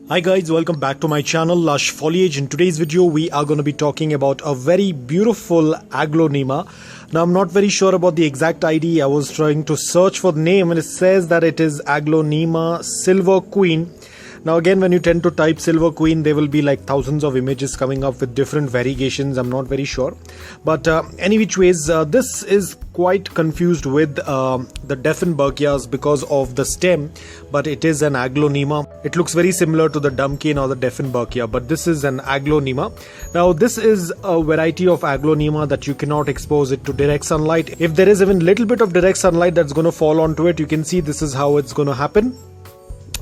Hi guys, welcome back to my channel Lush Foliage. In today's video we are going to be talking about a very beautiful Aglonema. Now I'm not very sure about the exact ID. I was trying to search for the name and it says that it is Aglonema Silver Queen. Now again, when you tend to type Silver Queen, there will be like thousands of images coming up with different variegations. I'm not very sure, but any which ways, this is quite confused with the Dieffenbachia because of the stem, but it is an Aglonema. It looks very similar to the Dumpkin or the Dieffenbachia, but this is an Aglonema. Now this is a variety of Aglonema that you cannot expose it to direct sunlight. If there is even little bit of direct sunlight that's going to fall onto it, you can see this is how it's going to happen.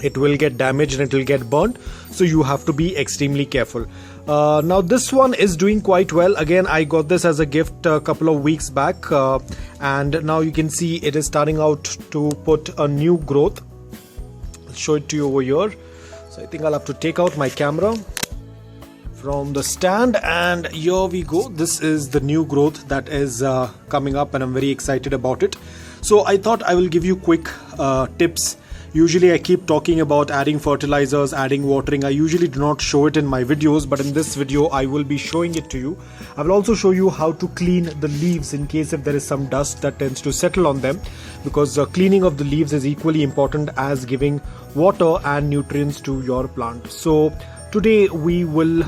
It will get damaged and it will get burnt, so you have to be extremely careful. Now this one is doing quite well. Again, I got this as a gift a couple of weeks back, and now you can see it is starting out to put a new growth. I'll show it to you over here. So I think I'll have to take out my camera from the stand, and here we go. This is the new growth that is coming up, and I'm very excited about it. So I thought I will give you quick tips. Usually I keep talking about adding fertilizers, adding watering. I usually do not show it in my videos, but in this video I will be showing it to you. I will also show you how to clean the leaves in case if there is some dust that tends to settle on them, because cleaning of the leaves is equally important as giving water and nutrients to your plant. So today we will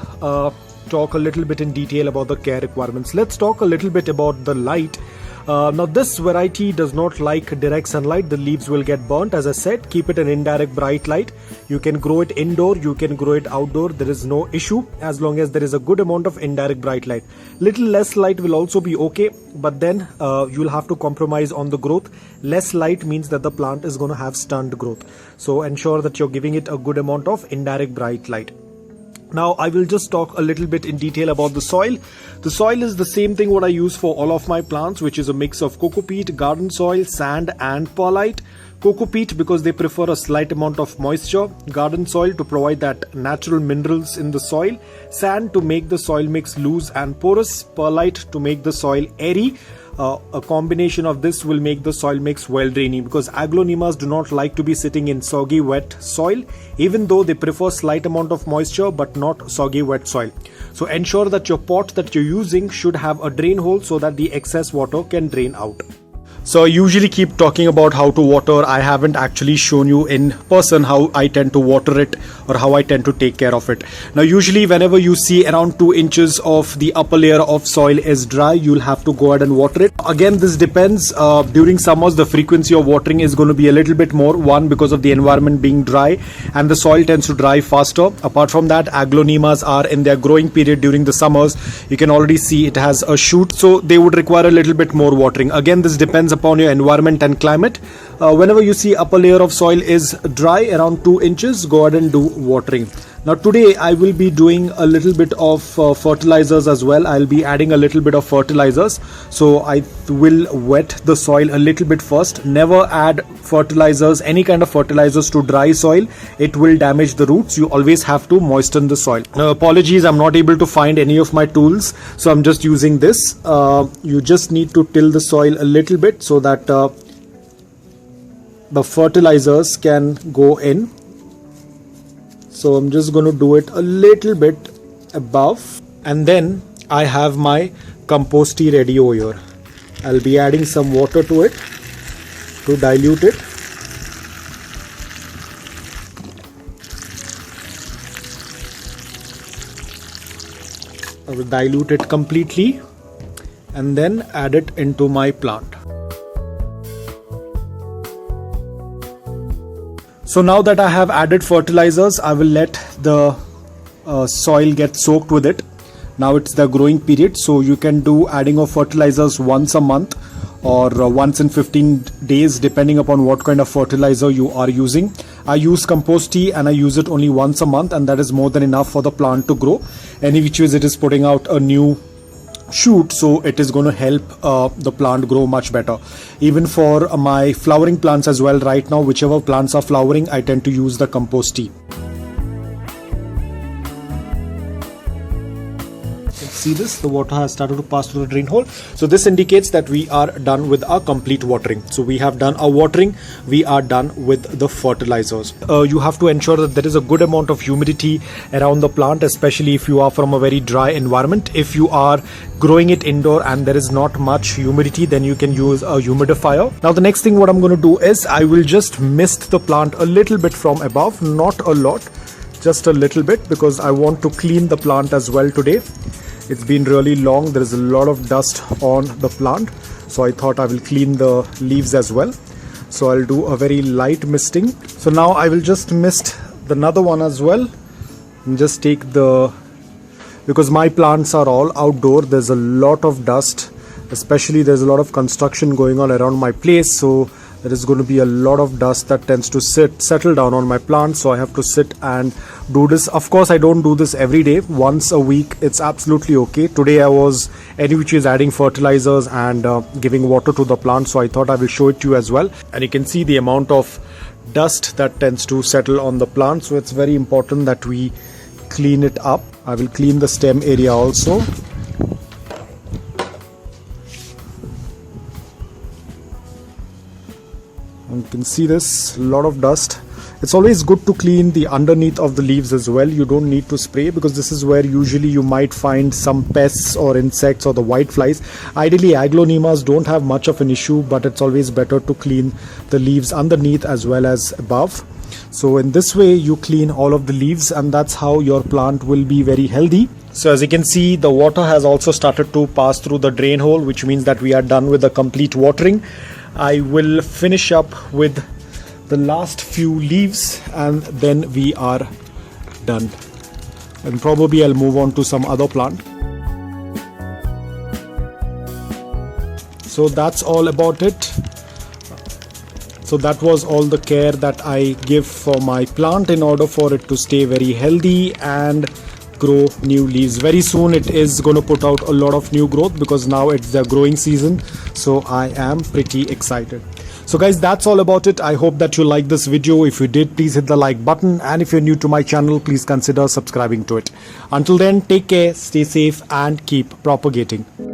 talk a little bit in detail about the care requirements. Let's talk a little bit about the light. Now this variety does not like direct sunlight. The leaves will get burnt. As I said, keep it an indirect bright light. You can grow it indoor, you can grow it outdoor. There is no issue as long as there is a good amount of indirect bright light. Little less light will also be okay, but then you'll have to compromise on the growth. Less light means that the plant is going to have stunned growth. So ensure that you're giving it a good amount of indirect bright light. Now I will just talk a little bit in detail about the soil. The soil is the same thing what I use for all of my plants, which is a mix of coco peat, garden soil, sand and perlite. Coco peat because they prefer a slight amount of moisture, garden soil to provide that natural minerals in the soil, sand to make the soil mix loose and porous, perlite to make the soil airy. A combination of this will make the soil mix well draining, because aglonemas do not like to be sitting in soggy wet soil, even though they prefer slight amount of moisture but not soggy wet soil. So ensure that your pot that you're using should have a drain hole so that the excess water can drain out. So I usually keep talking about how to water. I haven't actually shown you in person how I tend to water it or how I tend to take care of it. Now usually whenever you see around 2 inches of the upper layer of soil is dry, you'll have to go ahead and water it. Again, this depends. During summers the frequency of watering is going to be a little bit more, one because of the environment being dry and the soil tends to dry faster. Apart from that, aglonemas are in their growing period during the summers. You can already see it has a shoot, so they would require a little bit more watering. Again, this depends upon your environment and climate. Whenever you see upper layer of soil is dry around 2 inches, go ahead and do watering. Now today I will be doing a little bit of fertilizers as well. I'll be adding a little bit of fertilizers. So I will wet the soil a little bit first. Never add fertilizers, any kind of fertilizers to dry soil. It will damage the roots. You always have to moisten the soil. Now apologies, I'm not able to find any of my tools, so I'm just using this. You just need to till the soil a little bit so that the fertilizers can go in. So I'm just going to do it a little bit above, and then I have my compost tea ready over here. I'll be adding some water to it to dilute it. I will dilute it completely and then add it into my plant. So now that I have added fertilizers, I will let the soil get soaked with it. Now it's the growing period, so you can do adding of fertilizers once a month or once in 15 days depending upon what kind of fertilizer you are using. I use compost tea and I use it only once a month, and that is more than enough for the plant to grow. Any which ways it is putting out a new shoot, so it is going to help the plant grow much better. Even for my flowering plants as well, right now whichever plants are flowering, I tend to use the compost tea. see this, the water has started to pass through the drain hole. So this indicates that we are done with our complete watering. So we have done our watering, we are done with the fertilizers. You have to ensure that there is a good amount of humidity around the plant, especially if you are from a very dry environment. If you are growing it indoor and there is not much humidity, then you can use a humidifier. Now the next thing what I'm going to do is I will just mist the plant a little bit from above, not a lot, just a little bit, because I want to clean the plant as well today. It's been really long, there is a lot of dust on the plant, so I thought I will clean the leaves as well. So I'll do a very light misting. So now I will just mist another one as well, and just take because my plants are all outdoor, there's a lot of dust, especially there's a lot of construction going on around my place, so there is going to be a lot of dust that tends to settle down on my plants. So I have to sit and do this. Of course, I don't do this every day. Once a week, it's absolutely okay. Today I was adding fertilizers and giving water to the plant, so I thought I will show it to you as well. And you can see the amount of dust that tends to settle on the plant, so it's very important that we clean it up. I will clean the stem area also. And you can see this, a lot of dust. It's always good to clean the underneath of the leaves as well. You don't need to spray, because this is where usually you might find some pests or insects or the white flies. Ideally, aglonemas don't have much of an issue, but it's always better to clean the leaves underneath as well as above. So in this way you clean all of the leaves, and that's how your plant will be very healthy. So as you can see, the water has also started to pass through the drain hole, which means that we are done with the complete watering. I will finish up with the last few leaves and then we are done, and probably I'll move on to some other plant. So that's all about it. So that was all the care that I give for my plant in order for it to stay very healthy and grow new leaves. Very soon it is going to put out a lot of new growth, because now it's the growing season. So I am pretty excited. So guys, that's all about it. I hope that you liked this video. If you did, please hit the like button, and if you're new to my channel, please consider subscribing to it. Until then, take care, stay safe and keep propagating.